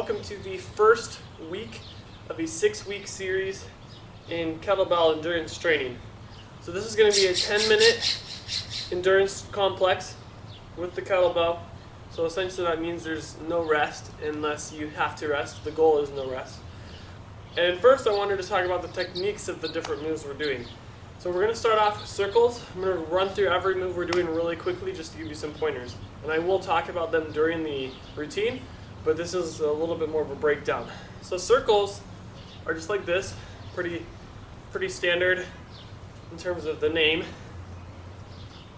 welcome to the first week of a 6-week series in kettlebell endurance training. So this is going to be a 10-minute endurance complex with the kettlebell. So essentially that means there's no rest unless you have to rest. The goal is no rest. And first I wanted to talk about the techniques of the different moves we're doing. So we're going to start off with circles. I'm going to run through every move we're doing really quickly just to give you some pointers. And I will talk about them during the routine, but this is a little bit more of a breakdown. So circles are just like this, pretty standard in terms of the name.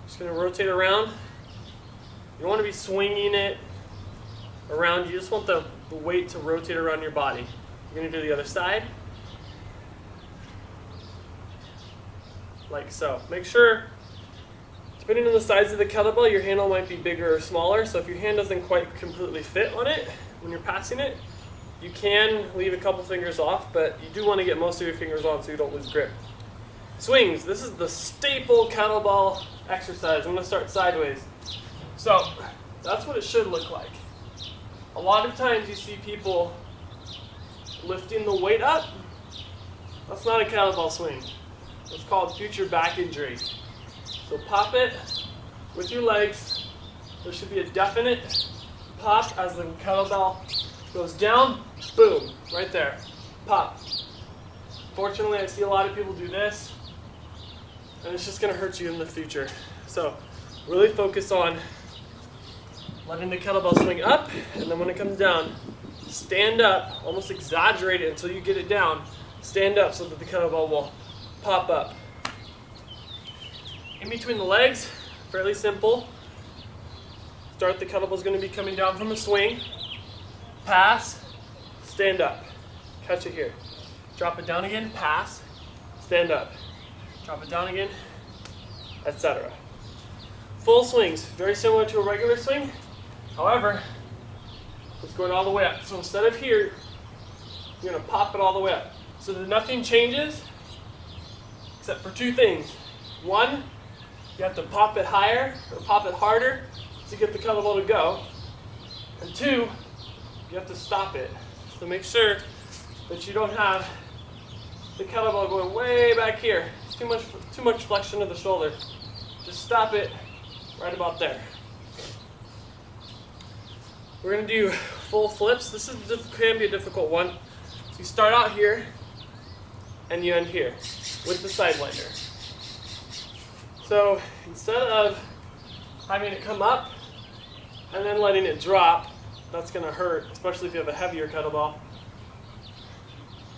Just going to rotate around. You don't want to be swinging it around. You just want the weight to rotate around your body. You're going to do the other side. Like so. Make sure, depending on the size of the kettlebell, your handle might be bigger or smaller. So if your hand doesn't quite completely fit on it when you're passing it, you can leave a couple fingers off, but you do want to get most of your fingers on so you don't lose grip. Swings. This is the staple kettlebell exercise. I'm going to start sideways. So that's what it should look like. A lot of times you see people lifting the weight up. That's not a kettlebell swing. It's called future back injury. So pop it with your legs. There should be a definite pop as the kettlebell goes down. Boom, right there. Pop. Fortunately, I see a lot of people do this, and it's just going to hurt you in the future. So really focus on letting the kettlebell swing up, and then when it comes down, stand up, almost exaggerate it until you get it down. Stand up so that the kettlebell will pop up. In between the legs, fairly simple. Start, the kettlebell is going to be coming down from a swing. Pass, stand up. Catch it here. Drop it down again, pass, stand up. Drop it down again, etc. Full swings, very similar to a regular swing. However, it's going all the way up. So instead of here, you're going to pop it all the way up. So that nothing changes except for two things. One, you have to pop it higher or pop it harder to get the kettlebell to go. And two, you have to stop it. So make sure that you don't have the kettlebell going way back here. It's too much flexion of the shoulder. Just stop it right about there. We're going to do full flips. This can be a difficult one. So you start out here and you end here with the sidewinder. So instead of having it come up and then letting it drop, that's going to hurt, especially if you have a heavier kettlebell.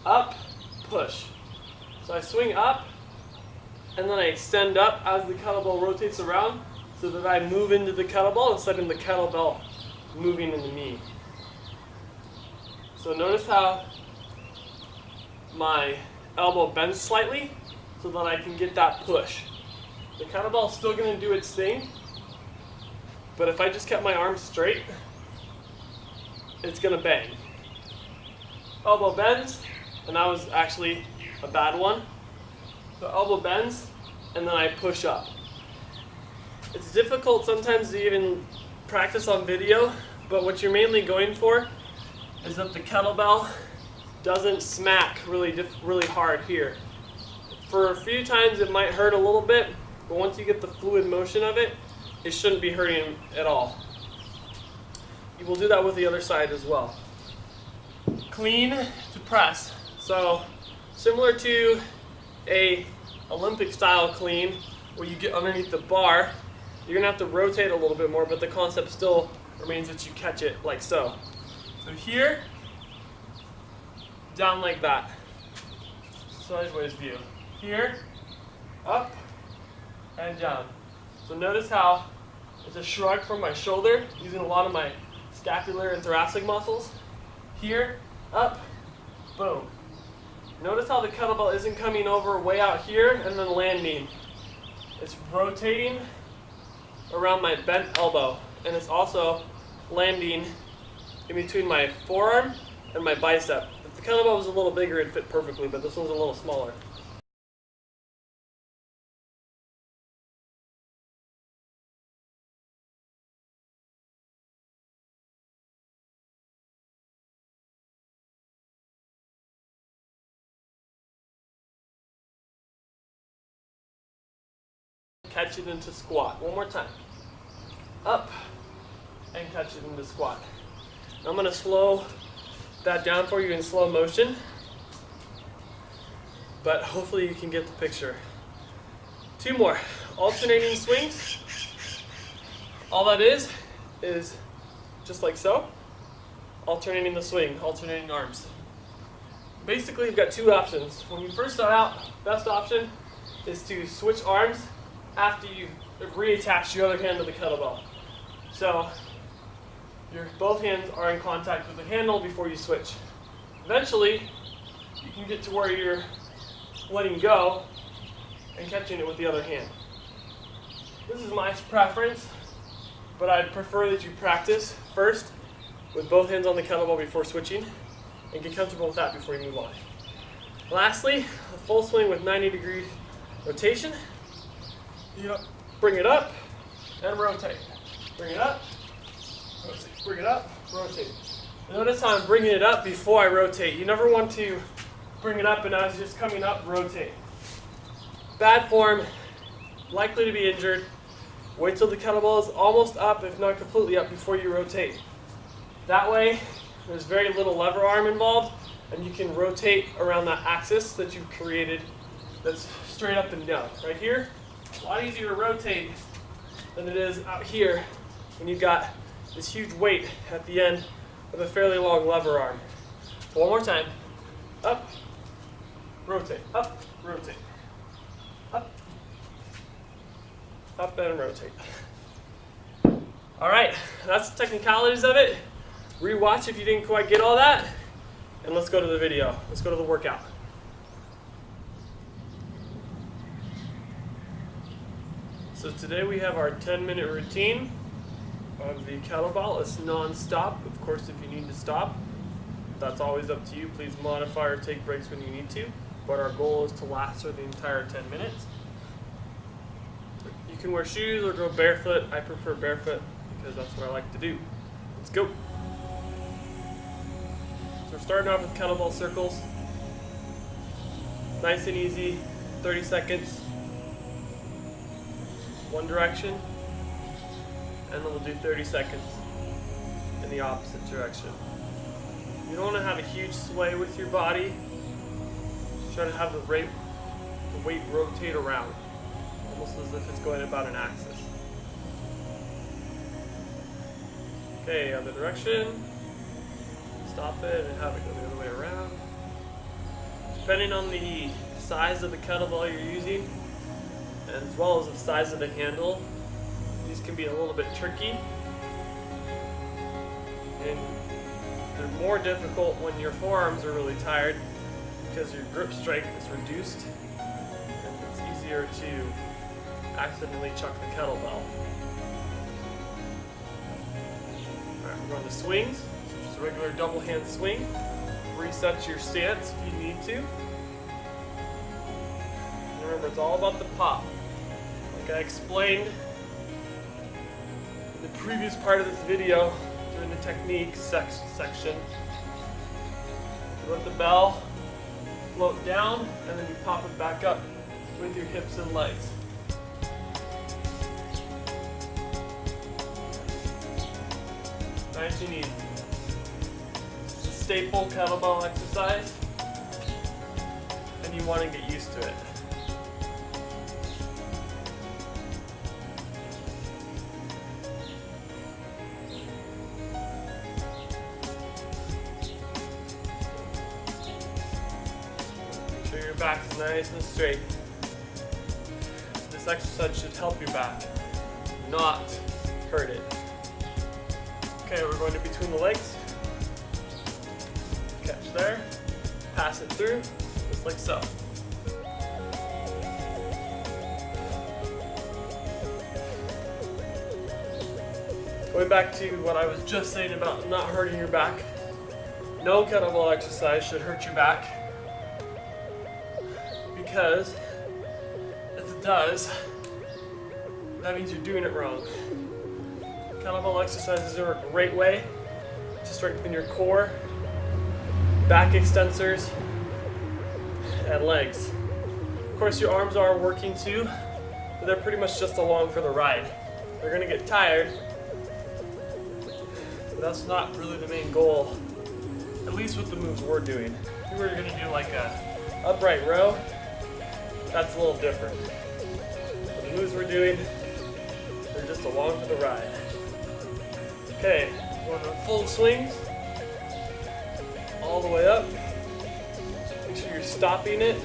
Up, push. So I swing up and then I extend up as the kettlebell rotates around so that I move into the kettlebell instead of the kettlebell moving into me. So notice how my elbow bends slightly so that I can get that push. The kettlebell is still going to do its thing, but if I just kept my arms straight, it's going to bang. Elbow bends, and that was actually a bad one. So elbow bends, and then I push up. It's difficult sometimes to even practice on video, but what you're mainly going for is that the kettlebell doesn't smack really hard here. For a few times it might hurt a little bit, but once you get the fluid motion of it, it shouldn't be hurting at all. You will do that with the other side as well. Clean to press. So similar to a Olympic style clean where you get underneath the bar, you're gonna have to rotate a little bit more, but the concept still remains that you catch it like so. So here, down like that. Sideways view. Here, up, and down. So notice how it's a shrug from my shoulder, using a lot of my scapular and thoracic muscles. Here, up, boom. Notice how the kettlebell isn't coming over way out here and then landing. It's rotating around my bent elbow, and it's also landing in between my forearm and my bicep. If the kettlebell was a little bigger, it'd fit perfectly, but this one's a little smaller. catch it into squat. One more time. Up and catch it into squat. Now I'm going to slow that down for you in slow motion, but hopefully you can get the picture. 2 more. Alternating swings. All that is just like so. Alternating the swing, alternating arms. Basically, you've got 2 options. When you first start out, best option is to switch arms after you reattach your other hand to the kettlebell. So your both hands are in contact with the handle before you switch. Eventually, you can get to where you're letting go and catching it with the other hand. This is my preference, but I'd prefer that you practice first with both hands on the kettlebell before switching and get comfortable with that before you move on. Lastly, a full swing with 90-degree rotation. Bring it up and rotate. Bring it up, rotate. Bring it up, rotate. Notice how I'm bringing it up before I rotate. You never want to bring it up and as it's just coming up, rotate. Bad form, likely to be injured. Wait till the kettlebell is almost up, if not completely up, before you rotate. That way, there's very little lever arm involved, and you can rotate around that axis that you've created that's straight up and down. Right here, a lot easier to rotate than it is out here when you've got this huge weight at the end of a fairly long lever arm. So one more time. Up, rotate, up, rotate. Up, up and rotate. All right, that's the technicalities of it. Rewatch if you didn't quite get all that, and let's go to the video. Let's go to the workout. So today we have our 10-minute routine of the kettlebell. It's non-stop. Of course, if you need to stop, that's always up to you. Please modify or take breaks when you need to, but our goal is to last for the entire 10 minutes. You can wear shoes or go barefoot. I prefer barefoot because that's what I like to do. Let's go. So we're starting off with kettlebell circles. Nice and easy, 30 seconds. One direction, and then we'll do 30 seconds in the opposite direction. You don't want to have a huge sway with your body. Try to have the weight rotate around, almost as if it's going about an axis. Okay, other direction. Stop it and have it go the other way around. Depending on the size of the kettlebell you're using, as well as the size of the handle, these can be a little bit tricky. And they're more difficult when your forearms are really tired because your grip strength is reduced and it's easier to accidentally chuck the kettlebell. Alright, we're going to swings, just a regular double hand swing. Reset your stance if you need to. Remember, it's all about the pop. Like I explained in the previous part of this video during the technique section, you let the bell float down and then you pop it back up with your hips and legs. Nice and easy. It's a staple kettlebell exercise and you want to get used to it. Your back is nice and straight. This exercise should help your back, not hurt it. Okay, we're going to between the legs. Catch there, pass it through, just like so. Going back to what I was just saying about not hurting your back. No kettlebell exercise should hurt your back. Because if it does, that means you're doing it wrong. Kettlebell exercises are a great way to strengthen your core, back extensors, and legs. Of course, your arms are working too, but they're pretty much just along for the ride. They're gonna get tired, but that's not really the main goal, at least with the moves we're doing. If we were gonna do like a upright row, that's a little different. But the moves we're doing, they're just along for the ride. Okay, going to full swings, all the way up. Make sure you're stopping it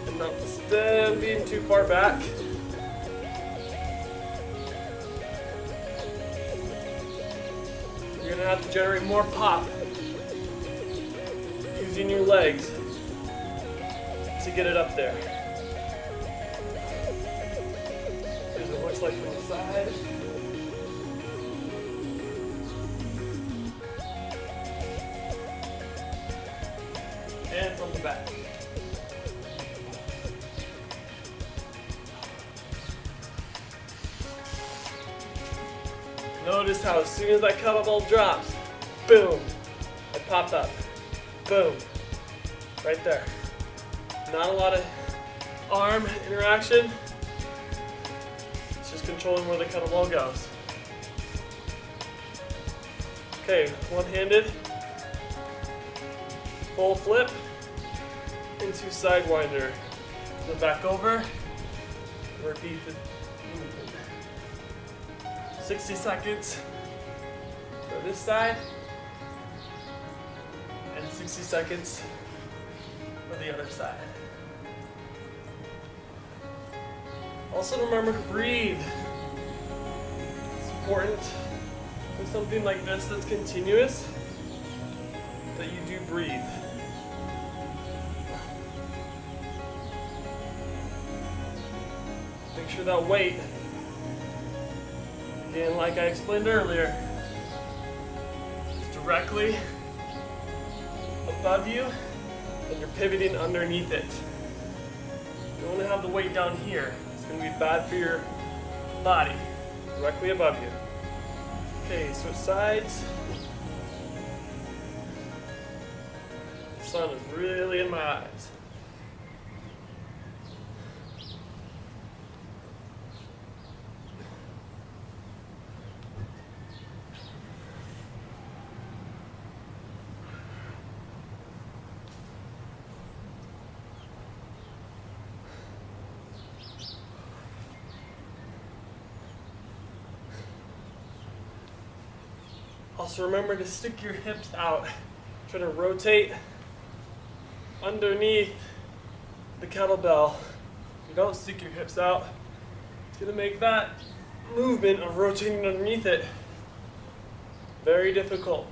and not being too far back. You're gonna have to generate more pop using your legs to get it up there. Here's what it looks like from the side. And from the back. Notice how as soon as that kettlebell drops, boom, I pop up. Boom. Right there. Not a lot of arm interaction. It's just controlling where the kettlebell goes. Okay, one-handed. Full flip into sidewinder. Flip back over. Repeat the movement. 60 seconds for this side. And 60 seconds for the other side. Also remember to breathe. It's important with something like this that's continuous that you do breathe. Make sure that weight, again like I explained earlier, is directly above you and you're pivoting underneath it. You don't want to have the weight down here. It's going to be bad for your body. Directly above you. Okay, switch sides. The sun is really in my eyes. Also remember to stick your hips out. Try to rotate underneath the kettlebell. If you don't stick your hips out, it's going to make that movement of rotating underneath it very difficult.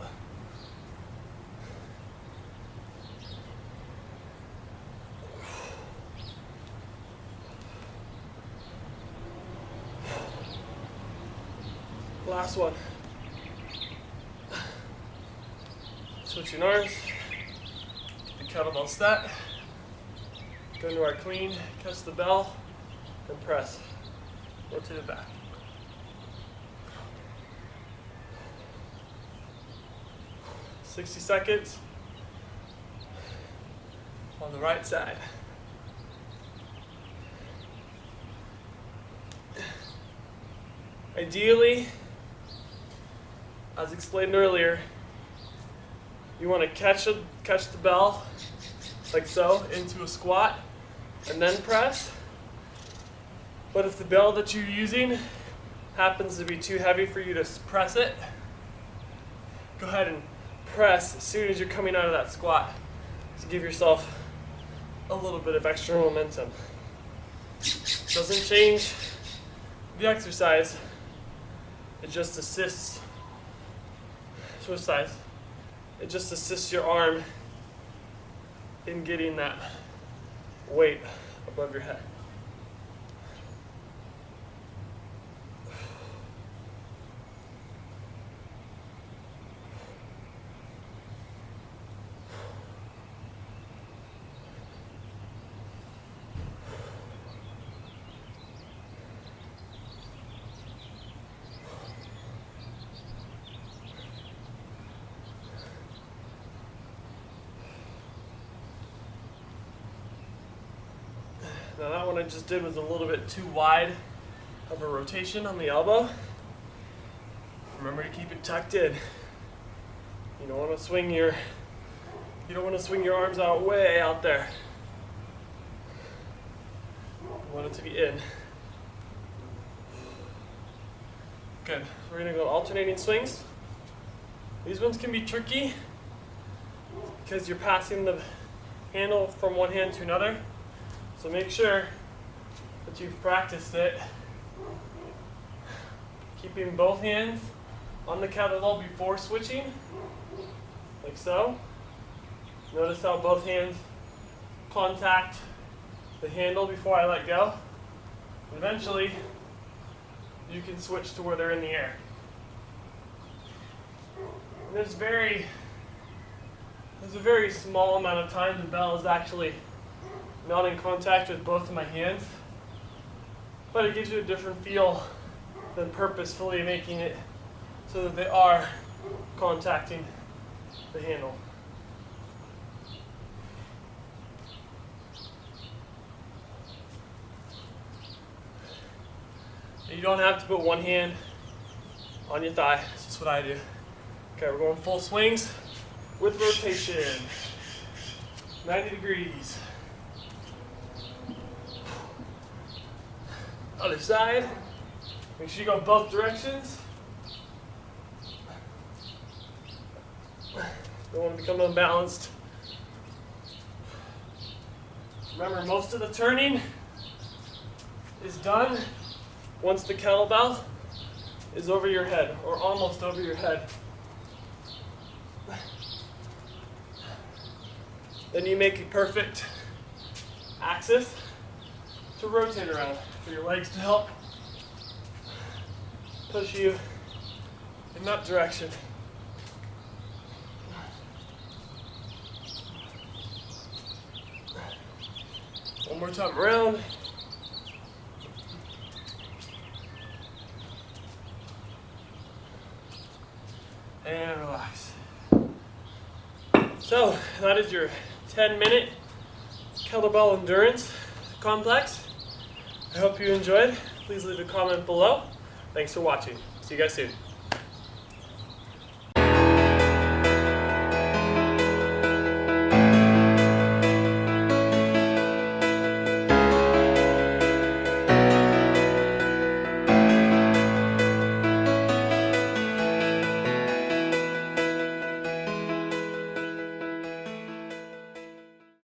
Last one. Switching arms, the kettlebell set, go into our clean, catch the bell, and press. Rotate it back. "60 seconds on the right side. Ideally, as explained earlier, you want to catch the bell, like so, into a squat, and then press. But if the bell that you're using happens to be too heavy for you to press it, go ahead and press as soon as you're coming out of that squat to give yourself a little bit of extra momentum. Doesn't change the exercise, it just assists. Switch sides. It just assists your arm in getting that weight above your head. Now that one I just did was a little bit too wide of a rotation on the elbow. Remember to keep it tucked in. You don't want to swing your arms out way out there. You want it to be in. Good. We're going to go alternating swings. These ones can be tricky because you're passing the handle from one hand to another. So make sure that you've practiced it. Keeping both hands on the kettlebell before switching, like so. Notice how both hands contact the handle before I let go. Eventually, you can switch to where they're in the air. And there's a very small amount of time the bell is actually not in contact with both of my hands, but it gives you a different feel than purposefully making it so that they are contacting the handle. You don't have to put one hand on your thigh. That's just what I do. Okay, we're going full swings with rotation. 90 degrees. Other side. Make sure you go both directions. Don't want to become unbalanced. Remember, most of the turning is done once the kettlebell is over your head, or almost over your head. Then you make a perfect axis to rotate around for your legs to help push you in that direction. One more time around. And relax. So that is your 10-minute kettlebell endurance complex. I hope you enjoyed. Please leave a comment below. Thanks for watching. See you guys soon.